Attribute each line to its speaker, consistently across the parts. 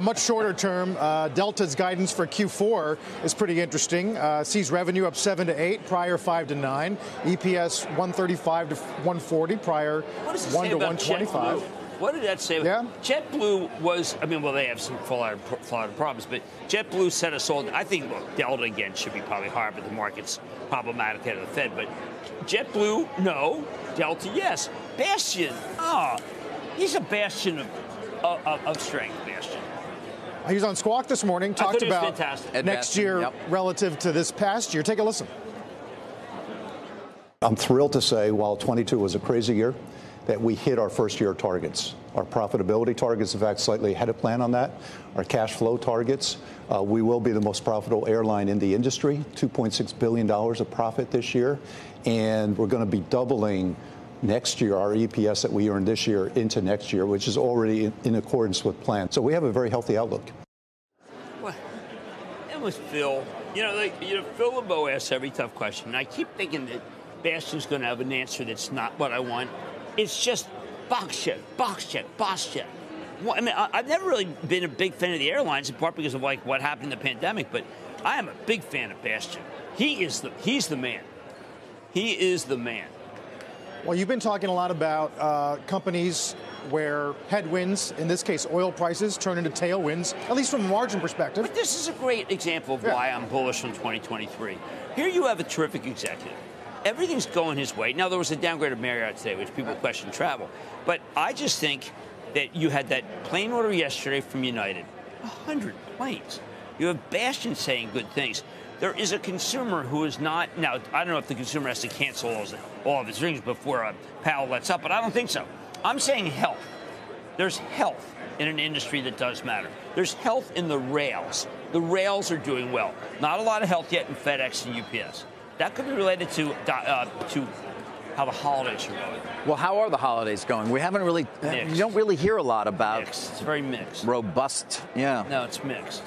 Speaker 1: Much shorter term, Delta's guidance for Q4 is pretty interesting. Sees revenue up 7 to 8, prior 5 to 9. EPS 135 to 140, prior 1 to 125.
Speaker 2: What did that say?
Speaker 1: Yeah.
Speaker 2: JetBlue was, I mean, well, they have some fallout problems, but JetBlue set us all. I think, look, Delta again should be probably higher, but the market's problematic out of the Fed. But JetBlue, no. Delta, yes. Bastion, he's a bastion of strength, Bastion.
Speaker 1: He was on Squawk this morning, talked about next year relative to this past year. Take a listen.
Speaker 3: I'm thrilled to say, while 22 was a crazy year, that we hit our first-year targets. Our profitability targets, in fact, slightly ahead of plan on that. Our cash flow targets, we will be the most profitable airline in the industry, $2.6 billion of profit this year. And we're going to be doubling next year our EPS that we earned this year into next year, which is already in accordance with plan. So we have a very healthy outlook.
Speaker 2: Well, that was Phil. Phil LeBeau asks every tough question. And I keep thinking that Bastion's going to have an answer that's not what I want. It's just box check. Well, I mean, I've never really been a big fan of the airlines, in part because of what happened in the pandemic. But I am a big fan of Bastion. He's the man. He is the man.
Speaker 1: Well, you've been talking a lot about companies where headwinds, in this case oil prices, turn into tailwinds, at least from a margin perspective.
Speaker 2: But this is a great example of why I'm bullish on 2023. Here you have a terrific executive. Everything's going his way. Now, there was a downgrade of Marriott today, which people question travel. But I just think that you had that plane order yesterday from United, 100 planes. You have Bastion saying good things. There is a consumer who is not, now, I don't know if the consumer has to cancel all of his drinks before Powell lets up, but I don't think so. I'm saying health. There's health in an industry that does matter. There's health in the rails. The rails are doing well. Not a lot of health yet in FedEx and UPS. That could be related to how the holidays are going.
Speaker 4: Well, how are the holidays going? We haven't really, you don't really hear a lot about.
Speaker 2: Mixed. It's very mixed.
Speaker 4: Robust, yeah.
Speaker 2: No, it's mixed.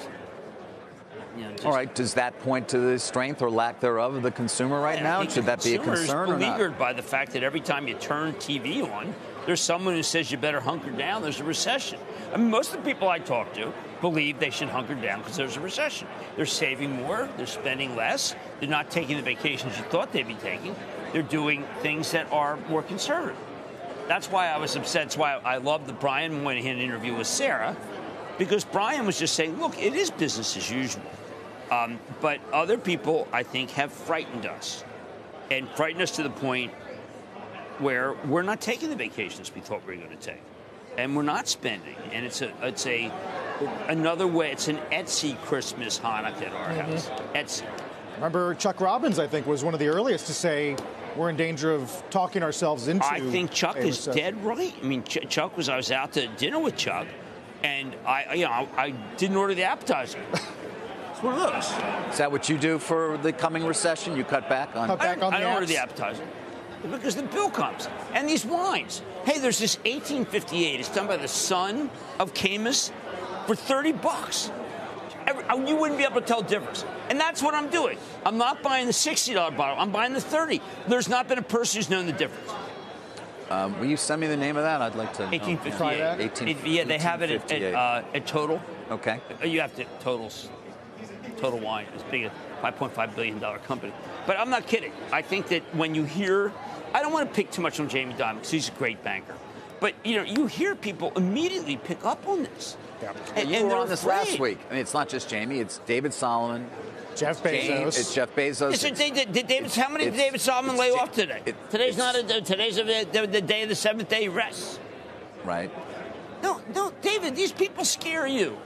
Speaker 4: All right, does that point to the strength or lack thereof of the consumer right now? Should that be a concern or not?
Speaker 2: Beleaguered by the fact that every time you turn TV on, there's someone who says you better hunker down. There's a recession. I mean, most of the people I talk to believe they should hunker down because there's a recession. They're saving more. They're spending less. They're not taking the vacations you thought they'd be taking. They're doing things that are more conservative. That's why I was upset. That's why I love the Brian Moynihan interview with Sarah, because Brian was just saying, look, it is business as usual. But other people, I think, have frightened us, and frightened us to the point where we're not taking the vacations we thought we were going to take, and we're not spending. And it's another way. It's an Etsy Christmas Hanukkah at our house. Etsy.
Speaker 1: Remember, Chuck Robbins, I think, was one of the earliest to say we're in danger of talking ourselves into.
Speaker 2: I think Chuck is dead right. I mean, Chuck was. I was out to dinner with Chuck, and I didn't order the appetizer. One of those.
Speaker 4: Is that what you do for the coming recession? You cut back on?
Speaker 2: I don't order the appetizer because the bill comes. And these wines. Hey, there's this 1858. It's done by the son of Camus for $30. You wouldn't be able to tell the difference. And that's what I'm doing. I'm not buying the $60 bottle. I'm buying the $30. There's not been a person who's known the difference.
Speaker 4: Will you send me the name of that? I'd like to.
Speaker 2: 1858. Yeah, they have it at Total.
Speaker 4: Okay.
Speaker 2: You have to Total Wine is big, a $5.5 billion company. But I'm not kidding. I think that when you hear, I don't want to pick too much on Jamie Dimon because he's a great banker. But, you hear people immediately pick up on this.
Speaker 4: Yeah. And you were on this last week. I mean, it's not just Jamie. It's David Solomon.
Speaker 1: Jeff Bezos.
Speaker 4: It's Jeff Bezos.
Speaker 2: How many did David Solomon lay off today? Today's the day of the seventh day rest.
Speaker 4: Right.
Speaker 2: No, David, these people scare you.